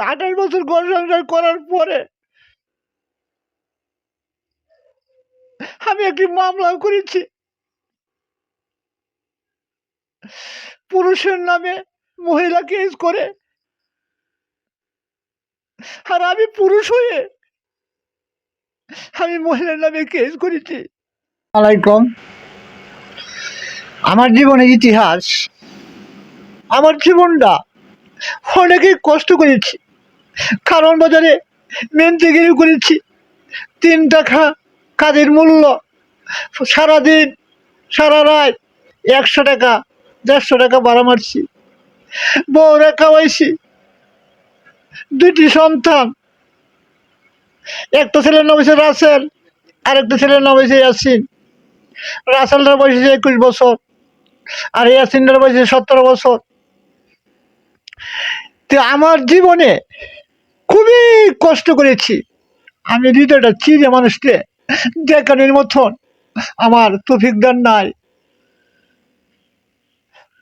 28 বছর ঘর সংসার করার পরে আমি একটি মামলা করেছি পুরুষের নামে মহিলা কেস করে। আর আমি পুরুষ হয়ে আমি মহিলার নামে কেস করেছি। আলাইকুম, আমার জীবনের ইতিহাস, আমার জীবনটা অনেকেই কষ্ট করেছি। কারণ বাজারে মেনতেগিরি করেছি, 3 টাকা কাজের মূল্য, সারাদিন সারা রাত 100 টাকা 150 টাকা ভাড়া মারছি, বউরা খাওয়াইছি, 2টি সন্তান, একটা ছেলের নাম হয়েছে রাসেল, আরেকটা ছেলের নাম হয়েছে ইয়াসিন। রাসেলটার বয়স 21 বছর আর ইয়াসিনটার বয়স 17 বছর। তো আমার জীবনে খুবই কষ্ট করেছি। আমি হৃদয়টা চিরে মানুষকে দেখানোর মতন আমার তৌফিকদার নাই।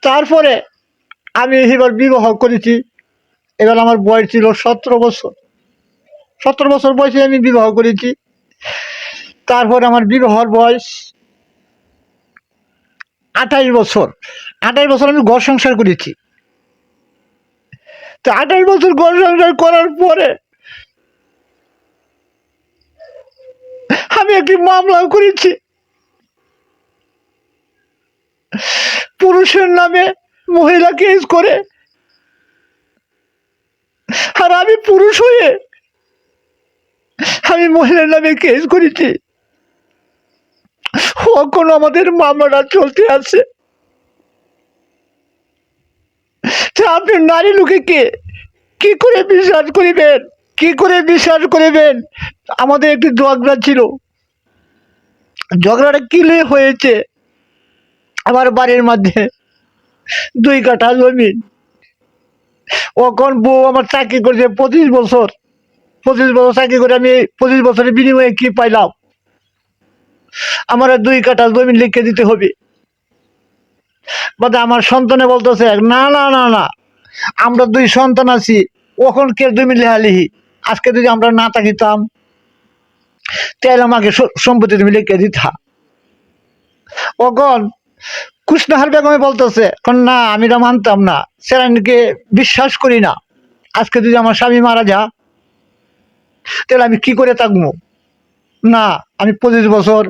তারপরে আমি এবার বিবাহ করেছি। এবার আমার বয়স ছিল 17 বছর। 17 বছর বয়সে আমি বিবাহ করেছি। তারপরে আমার বিবাহর বয়স 28 বছর। 28 বছর আমি ঘর সংসার করেছি। তো 28 বছর ঘর সংসার করার পরে আমি একটি মামলা করেছি পুরুষের নামে মহিলা কেস করে। আর আমি পুরুষ হয়ে আমি মহিলার নামে কেস করেছি। এখনো আমাদের মামলাটা চলতে আছে। আপনি নারী লোকে কি করে বিশ্বাস করিবেন, কি করে বিশ্বাস করিবেন? আমাদের একটি ঝগড়া ছিল। ঝগড়াটা কি হয়েছে, আমার বাড়ির মধ্যে 2 কাঠা জমি। ওখন বউ আমার চাকরি করছে 25 বছর। 25 বছর চাকরি করে আমি 25 বছরের বিনিময়ে কি পাইলাম? আমার 2 কাঠা জমি লিখে দিতে হবে। বাদে আমার সন্তানে বলতেছে না না না না, আমরা 2 সন্তান আছি, ওখন কে জমি লেহালিহি। আজকে যদি আমরা না থাকিতাম তাহলে আমাকে সম্পত্তি তুমি লিখে দিতা। ওখন কুশনাহার বেগমে বলতেছে না, আমি তো মানতাম না, সেরানকে বিশ্বাস করি না। আজকে যদি আমার স্বামী মারা যা তাহলে আমি কি করে থাকবো? না, আমি 25 বছর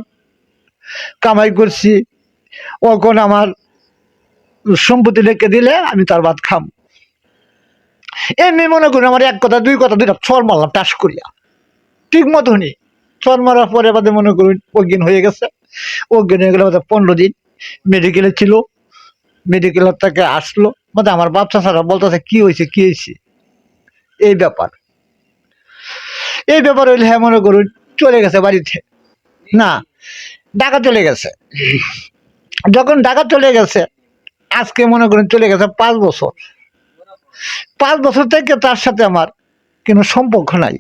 কামাই করছি, ওখন আমার সম্পত্তি লিখে দিলে আমি তার ভাত খাম। এমনি মনে করি আমার 1 কথা 2 কথা 2টা ছড় মারলাম টাস করিয়া, ঠিক মতনই ছড় মারার পরে বাদে মনে করি অজ্ঞান হয়ে গেছে। অজ্ঞান হয়ে গেলে 15 দিন মেডিকেলে ছিল। মেডিকেলের থেকে আসলো, মানে আমার বাচ্চা ছাড়া বলতেছে কি হয়েছে কি হয়েছে। এই ব্যাপার হইলে হ্যাঁ মনে করুন চলে গেছে বাড়িতে, না ঢাকা চলে গেছে। যখন ঢাকা চলে গেছে, আজকে মনে করুন চলে গেছে 5 বছর। 5 বছর থেকে তার সাথে আমার কোনো সম্পর্ক নাই।